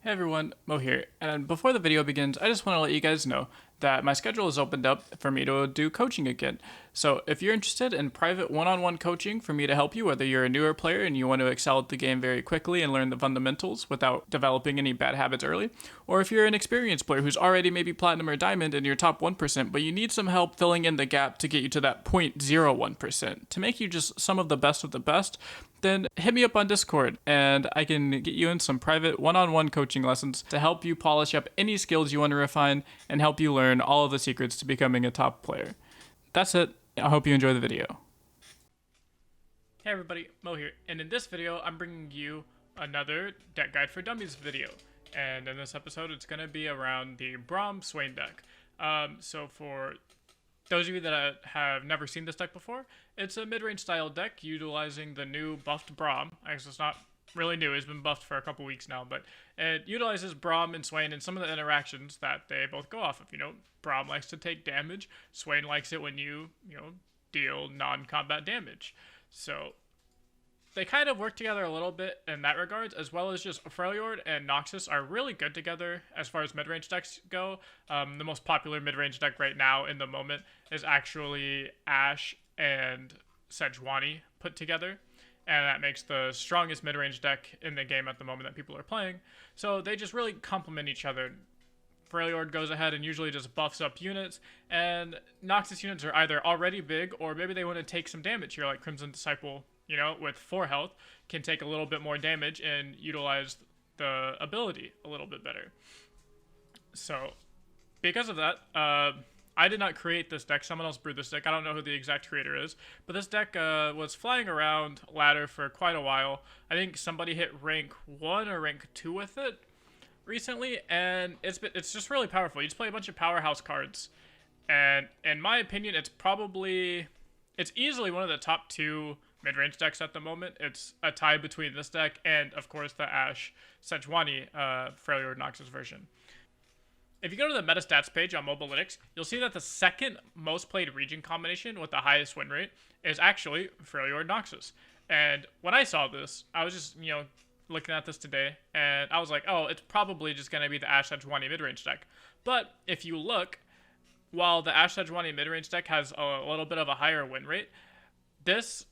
Hey everyone, Mo here, and before the video begins, I just want to let you guys know that my schedule has opened up for me to do coaching again. So if you're interested in private one-on-one coaching for me to help you, whether you're a newer player and you want to excel at the game very quickly and learn the fundamentals without developing any bad habits early, or if you're an experienced player who's already maybe platinum or diamond and you're top 1%, but you need some help filling in the gap to get you to that 0.01%, to make you just some of the best, then hit me up on Discord and I can get you in some private one-on-one coaching lessons to help you polish up any skills you want to refine and help you learn all of the secrets to becoming a top player. That's it. I hope you enjoy the video. Hey everybody, Mo here, and in this video I'm bringing you another deck guide for dummies video. And in this episode it's going to be around the Braum Swain deck. So for those of you that have never seen this deck before, it's a mid-range style deck utilizing the new buffed Braum. Actually, it's not really new. It's been buffed for a couple weeks now, but it utilizes Braum and Swain and some of the interactions that they both go off of. Braum likes to take damage. Swain likes it when you deal non-combat damage. So they kind of work together a little bit in that regards, as well as just Freljord and Noxus are really good together as far as mid-range decks go. The most popular mid-range deck right now in the moment is actually Ashe and Sejuani put together, and that makes the strongest mid-range deck in the game at the moment that people are playing. So they just really complement each other. Freljord goes ahead and usually just buffs up units, and Noxus units are either already big or maybe they want to take some damage here, like Crimson Disciple, with 4 health, can take a little bit more damage and utilize the ability a little bit better. So, because of that, I did not create this deck. Someone else brewed this deck. I don't know who the exact creator is, but this deck was flying around ladder for quite a while. I think somebody hit rank 1 or rank 2 with it recently, and it's just really powerful. You just play a bunch of powerhouse cards, and in my opinion, it's easily one of the top 2 mid-range decks at the moment. It's a tie between this deck and, of course, the Ashe Sejuani Freljord Noxus version. If you go to the meta stats page on Mobalytics, you'll see that the second most played region combination with the highest win rate is actually Freljord Noxus. And when I saw this, I was just, looking at this today, and I was like, oh, it's probably just going to be the Ashe Sejuani mid-range deck. But if you look, while the Ashe Sejuani mid-range deck has a little bit of a higher win rate, this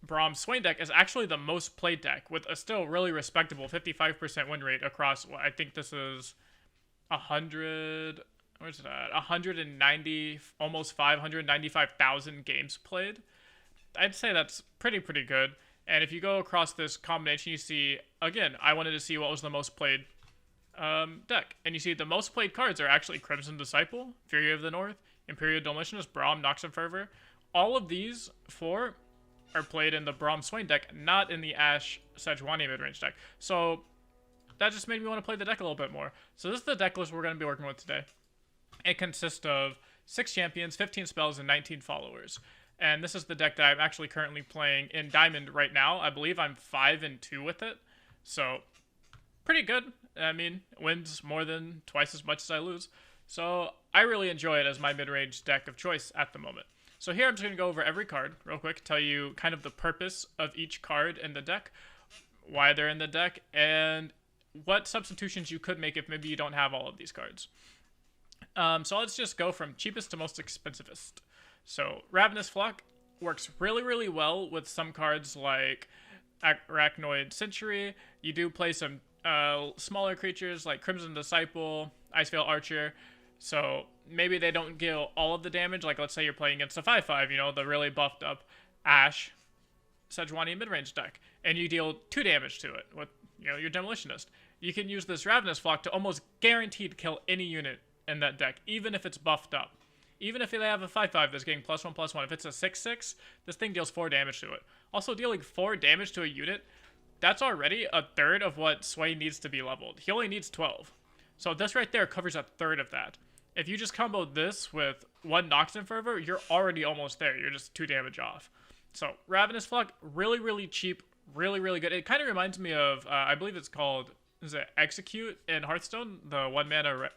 Braum Swain deck is actually the most played deck with a still really respectable 55% win rate across, I think this is 190, almost 595,000 games played. I'd say that's pretty good. And if you go across this combination, you see, again, I wanted to see what was the most played deck. And you see the most played cards are actually Crimson Disciple, Fury of the North, Imperial Demolitionist, Braum, Nox and Fervor. All of these 4 are played in the Braum Swain deck, not in the Ashe Sejuani mid-range deck. So that just made me want to play the deck a little bit more. So this is the deck list we're going to be working with today. It consists of 6 champions, 15 spells, and 19 followers. And this is the deck that I'm actually currently playing in Diamond right now. I believe I'm 5-2 with it. So pretty good. I mean, wins more than twice as much as I lose. So I really enjoy it as my mid-range deck of choice at the moment. So here I'm just going to go over every card real quick, tell you kind of the purpose of each card in the deck, why they're in the deck, and what substitutions you could make if maybe you don't have all of these cards. So let's just go from cheapest to most expensivest. So Ravenous Flock works really well with some cards like Arachnoid Sentry. You do play some smaller creatures like Crimson Disciple, Iceveil Archer. So maybe they don't deal all of the damage. Like let's say you're playing against a 5/5, the really buffed up Ashe Sejuani mid-range deck, and you deal 2 damage to it with your Demolitionist. You can use this Ravenous Flock to almost guaranteed kill any unit in that deck, even if it's buffed up. Even if they have a 5/5 that's getting +1/+1, if it's a 6/6, this thing deals 4 damage to it. Also, dealing 4 damage to a unit, that's already a third of what Swain needs to be leveled. He only needs 12. So this right there covers a third of that. If you just combo this with 1 Nox and Fervor, you're already almost there. You're just 2 damage off. So Ravenous Flock, really cheap, really good. It kind of reminds me of, I believe it's called, is it Execute in Hearthstone? The 1 mana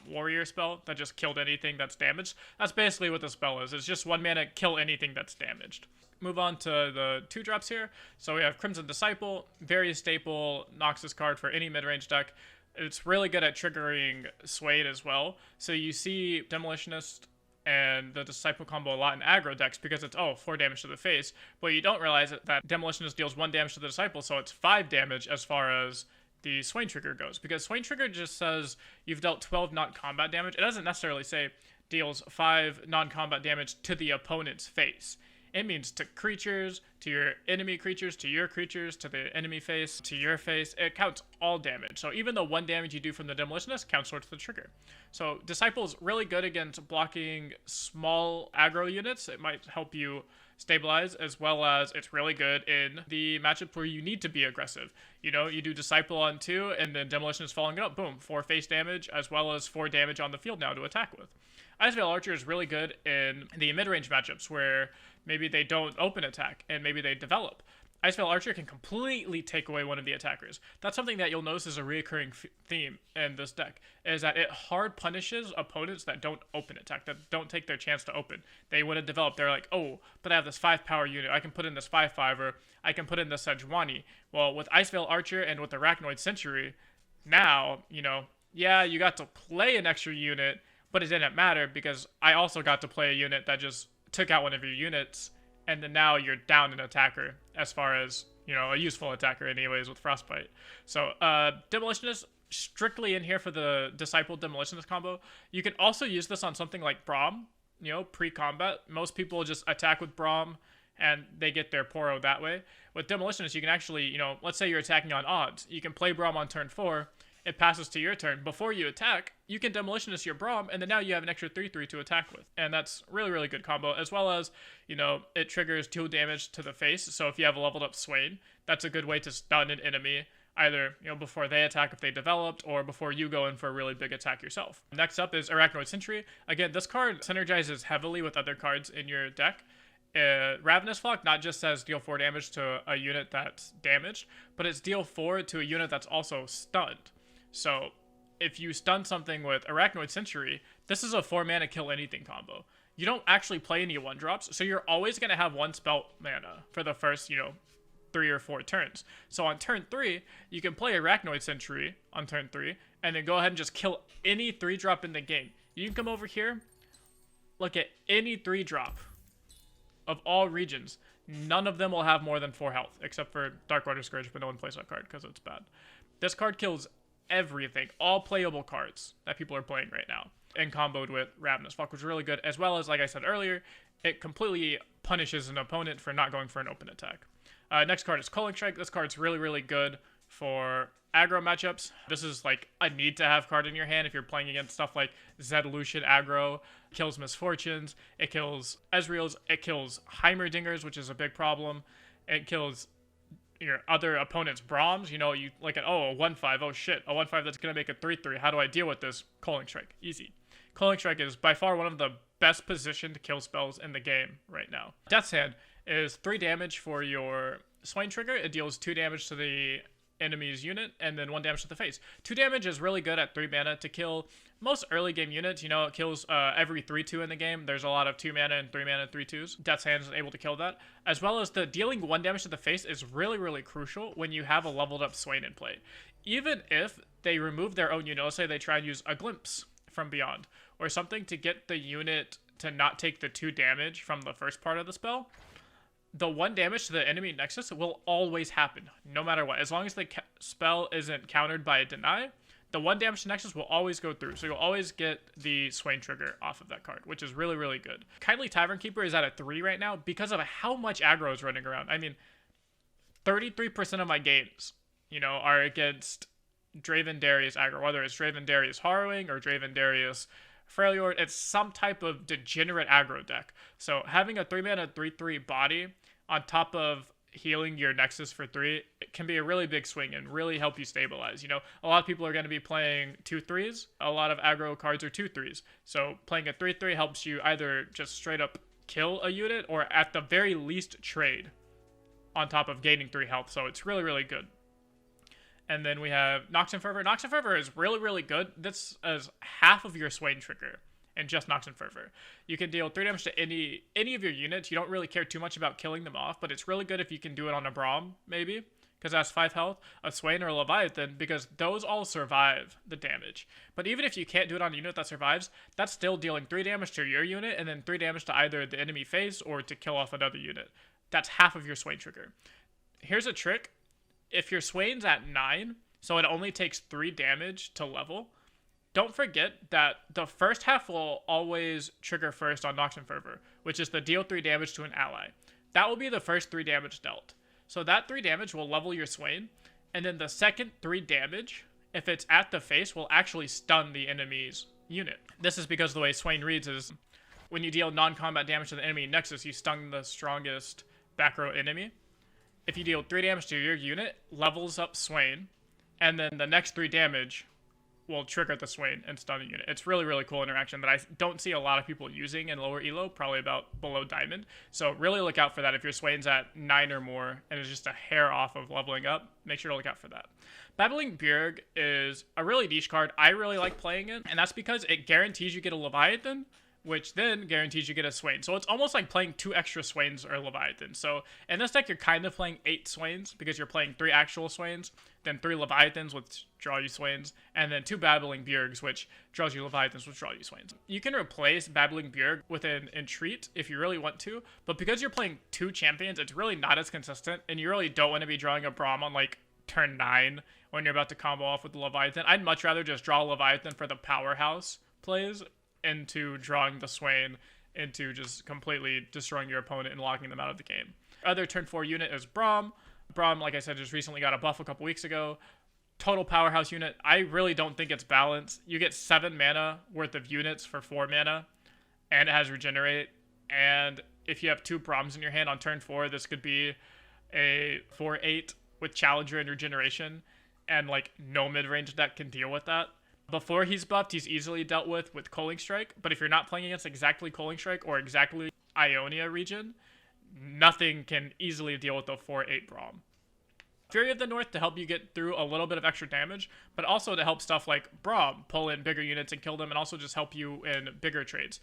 warrior spell that just killed anything that's damaged. That's basically what the spell is. It's just 1 mana, kill anything that's damaged. Move on to the 2-drops here. So we have Crimson Disciple, very staple Noxus card for any mid-range deck. It's really good at triggering Swain as well. So you see Demolitionist and the Disciple combo a lot in aggro decks because it's 4 damage to the face, but you don't realize that Demolitionist deals 1 damage to the Disciple, so it's 5 damage as far as the Swain trigger goes, because Swain trigger just says you've dealt 12 non-combat damage. It doesn't necessarily say deals 5 non-combat damage to the opponent's face. It means to creatures, to your enemy creatures, to your creatures, to the enemy face, to your face. It counts all damage. So even the 1 damage you do from the Demolitionist counts towards the trigger. So Disciple's really good against blocking small aggro units. It might help you stabilize, as well as it's really good in the matchup where you need to be aggressive. You know, you do Disciple on 2 and then Demolitionist following it up, boom, 4 face damage, as well as 4 damage on the field now to attack with. Icevale Archer is really good in the mid-range matchups where maybe they don't open attack and maybe they develop. Icevale Archer can completely take away one of the attackers. That's something that you'll notice is a recurring theme in this deck, is that it hard punishes opponents that don't open attack, that don't take their chance to open. They would have developed, they're like, oh, but I have this 5 power unit, I can put in this 5/5, or I can put in this Sejuani. Well, with Icevale Archer and with the Arachnoid Sentry, now, you know, yeah, you got to play an extra unit, but it didn't matter because I also got to play a unit that just took out one of your units, and then now you're down an attacker as far as, you know, a useful attacker anyways with Frostbite. So Demolitionist strictly in here for the Disciple Demolitionist combo. You can also use this on something like Braum, you know, pre-combat. Most people just attack with Braum and they get their Poro that way. With Demolitionist, you can actually, you know, let's say you're attacking on odds. You can play Braum on turn 4, it passes to your turn. Before you attack, you can Demolitionist your Braum, and then now you have an extra 3/3 to attack with. And that's really, really good combo, as well as, you know, it triggers 2 damage to the face. So if you have a leveled up Swain, that's a good way to stun an enemy, either, you know, before they attack if they developed, or before you go in for a really big attack yourself. Next up is Arachnoid Sentry. Again, this card synergizes heavily with other cards in your deck. Ravenous Flock not just says deal 4 damage to a unit that's damaged, but it's deal 4 to a unit that's also stunned. So if you stun something with Arachnoid Sentry, this is a 4 mana kill anything combo. You don't actually play any 1-drops, so you're always going to have 1 spell mana for the first, you know, 3 or 4 turns. So on turn 3, you can play Arachnoid Sentry on turn 3, and then go ahead and just kill any 3-drop in the game. You can come over here, look at any 3-drop of all regions. None of them will have more than 4 health, except for Darkwater Scourge, but no one plays that card because it's bad. This card kills everything, all playable cards that people are playing right now, and comboed with Ravenous Flock, which is really good, as well as, like I said earlier, it completely punishes an opponent for not going for an open attack. Next card is Culling Strike. This card's really, really good for aggro matchups. This is like a need to have card in your hand if you're playing against stuff like Zed-Lucian aggro. It kills Misfortunes, it kills Ezreals, it kills Heimerdingers, which is a big problem. It kills your other opponent's Braums. You know, you like a 1/5, oh shit, a 1/5 that's gonna make a 3/3. How do I deal with this? Culling Strike, easy. Culling Strike is by far one of the best positioned kill spells in the game right now. Death's Hand is 3 damage for your Swain trigger. It deals 2 damage to the enemy's unit and then 1 damage to the face. 2 damage is really good at 3 mana to kill most early game units. You know, it kills every 3/2 in the game. There's a lot of 2 mana and 3 mana 3/2s. Death's Hand is able to kill that, as well as the dealing 1 damage to the face is really, really crucial when you have a leveled up Swain in play. Even if they remove their own unit, let's say they try and use a Glimpse from Beyond or something to get the unit to not take the 2 damage from the first part of the spell, the 1 damage to the enemy nexus will always happen, no matter what. As long as the spell isn't countered by a deny, the 1 damage to nexus will always go through. So you'll always get the Swain trigger off of that card, which is really, really good. Kindly Tavern Keeper is at a 3 right now because of how much aggro is running around. I mean, 33% of my games, you know, are against Draven Darius aggro, whether it's Draven Darius Harrowing or Draven Darius Freljord. It's some type of degenerate aggro deck. So having a 3 mana 3/3 body on top of healing your nexus for 3, it can be a really big swing and really help you stabilize. You know, a lot of people are going to be playing 2/3s. A lot of aggro cards are 2/3s. So playing a 3/3 helps you either just straight up kill a unit or at the very least trade on top of gaining 3 health. So it's really, really good. And then we have Nox and Fervor. Nox and Fervor is really, really good. This is half of your Swain trigger and just Nox and Fervor. You can deal 3 damage to any of your units. You don't really care too much about killing them off, but it's really good if you can do it on a Braum, maybe, because it has 5 health, a Swain or a Leviathan, because those all survive the damage. But even if you can't do it on a unit that survives, that's still dealing 3 damage to your unit, and then 3 damage to either the enemy face or to kill off another unit. That's half of your Swain trigger. Here's a trick. If your Swain's at 9, so it only takes 3 damage to level, don't forget that the first half will always trigger first on Nox and Fervor, which is the deal 3 damage to an ally. That will be the first 3 damage dealt. So that 3 damage will level your Swain, and then the second 3 damage, if it's at the face, will actually stun the enemy's unit. This is because the way Swain reads is, when you deal non-combat damage to the enemy Nexus, you stun the strongest back row enemy. If you deal 3 damage to your unit, levels up Swain, and then the next 3 damage will trigger the Swain and stun the unit. It's really, really cool interaction that I don't see a lot of people using in lower elo, probably about below Diamond. So really look out for that. If your Swain's at 9 or more and is just a hair off of leveling up, make sure to look out for that. Babbling Bjerg is a really niche card. I really like playing it, and that's because it guarantees you get a Leviathan, which then guarantees you get a Swain. So it's almost like playing 2 extra Swains or Leviathans. So in this deck, you're kind of playing 8 Swains because you're playing 3 actual Swains, then 3 Leviathans, which draw you Swains, and then 2 Babbling Bjergs, which draws you Leviathans, which draw you Swains. You can replace Babbling Bjerg with an Entreat if you really want to, but because you're playing 2 champions, it's really not as consistent, and you really don't want to be drawing a Braum on like turn 9 when you're about to combo off with the Leviathan. I'd much rather just draw Leviathan for the powerhouse plays into drawing the Swain into just completely destroying your opponent and locking them out of the game. Other turn 4 unit is Braum. Braum, like I said, just recently got a buff a couple weeks ago. Total powerhouse unit. I really don't think it's balanced. You get 7 mana worth of units for 4 mana, and it has Regenerate. And if you have 2 Braums in your hand on turn 4, this could be a 4/8 with Challenger and Regeneration, and like no mid-range deck can deal with that. Before he's buffed, he's easily dealt with Culling Strike, but if you're not playing against exactly Culling Strike or exactly Ionia region, nothing can easily deal with the 4/8 Braum. Fury of the North to help you get through a little bit of extra damage, but also to help stuff like Braum pull in bigger units and kill them, and also just help you in bigger trades.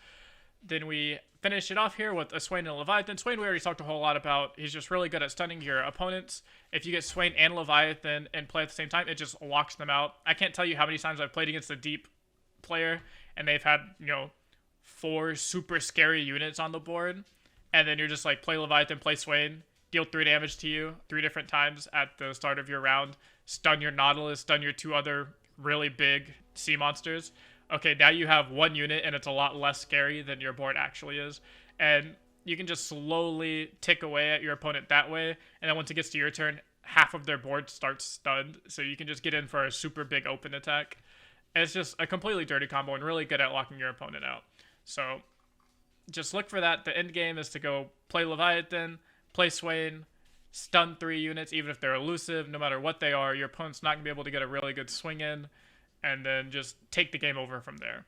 Then we finish it off here with a Swain and a Leviathan. Swain we already talked a whole lot about. He's just really good at stunning your opponents. If you get Swain and Leviathan and play at the same time, it just locks them out. I can't tell you how many times I've played against a deep player, and they've had, 4 super scary units on the board, and then you're just like, play Leviathan, play Swain, deal 3 damage to you 3 different times at the start of your round, stun your Nautilus, stun your 2 other really big sea monsters. Okay, now you have 1 unit, and it's a lot less scary than your board actually is. And you can just slowly tick away at your opponent that way. And then once it gets to your turn, half of their board starts stunned. So you can just get in for a super big open attack. And it's just a completely dirty combo and really good at locking your opponent out. So just look for that. The end game is to go play Leviathan, play Swain, stun 3 units, even if they're elusive. No matter what they are, your opponent's not going to be able to get a really good swing in. And then just take the game over from there.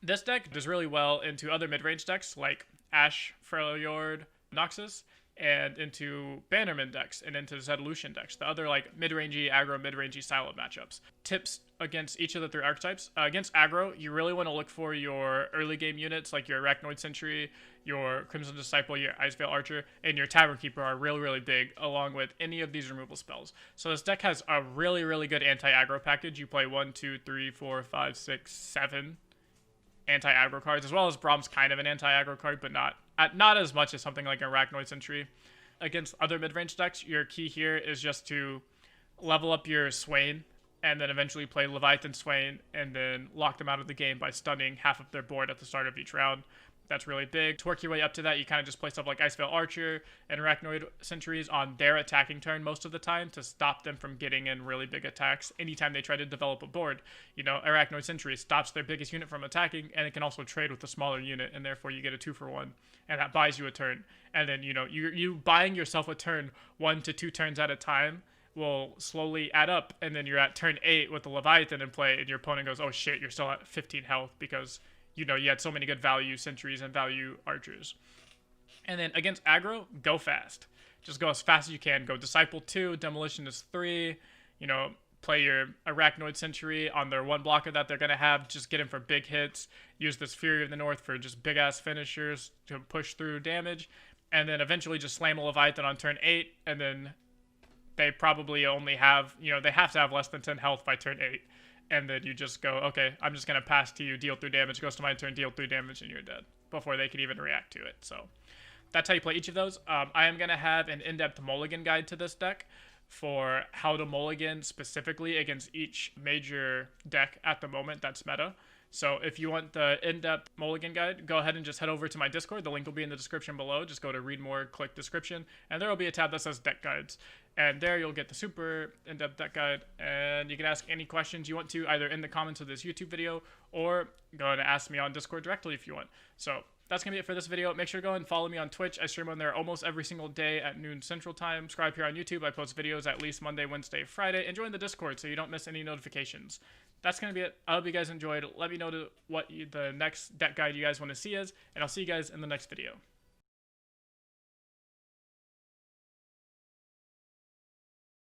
This deck does really well into other mid-range decks like Ash, Freljord, Noxus, and into Bannerman decks and into Zedolution decks, the other like mid-rangey, aggro, mid-rangey style of matchups. Tips against each of the 3 archetypes. Against aggro, you really want to look for your early game units like your Arachnoid Sentry, your Crimson Disciple, your Icevale Archer, and your Tavern Keeper are really, really big, along with any of these removal spells. So this deck has a really, really good anti-aggro package. You play 1, 2, 3, 4, 5, 6, 7 anti-aggro cards, as well as Braum's kind of an anti-aggro card, but not as much as something like Arachnoid Sentry. Against other mid-range decks, your key here is just to level up your Swain, and then eventually play Leviathan Swain, and then lock them out of the game by stunning half of their board at the start of each round. That's really big. To work your way up to that, you kind of just play stuff like Icevale Archer and Arachnoid Sentries on their attacking turn most of the time to stop them from getting in really big attacks anytime they try to develop a board. Arachnoid Sentry stops their biggest unit from attacking, and it can also trade with a smaller unit, and therefore you get a 2-for-1, and that buys you a turn. And then, you buying yourself a turn 1 to 2 turns at a time will slowly add up, and then you're at turn 8 with the Leviathan in play, and your opponent goes, oh shit, you're still at 15 health because you had so many good value sentries and value archers. And then against aggro, go fast. Just go as fast as you can. Go Disciple 2, Demolition is 3. Play your Arachnoid Sentry on their 1 blocker that they're going to have. Just get in for big hits. Use this Fury of the North for just big-ass finishers to push through damage. And then eventually just slam a Leviathan on turn 8. And then they probably only have, they have to have less than 10 health by turn 8. And then you just go, okay, I'm just going to pass to you, deal 3 damage, goes to my turn, deal 3 damage, and you're dead before they can even react to it. So that's how you play each of those. I am going to have an in-depth mulligan guide to this deck for how to mulligan specifically against each major deck at the moment that's meta. So if you want the in-depth mulligan guide, go ahead and just head over to my Discord. The link will be in the description below. Just go to read more, click description, and there will be a tab that says deck guides. And there you'll get the super in-depth deck guide, and you can ask any questions you want to either in the comments of this YouTube video or go and ask me on Discord directly if you want. So that's going to be it for this video. Make sure to go and follow me on Twitch. I stream on there almost every single day at noon Central Time. Subscribe here on YouTube. I post videos at least Monday, Wednesday, Friday. And join the Discord so you don't miss any notifications. That's going to be it. I hope you guys enjoyed. Let me know what the next deck guide you guys want to see is, and I'll see you guys in the next video.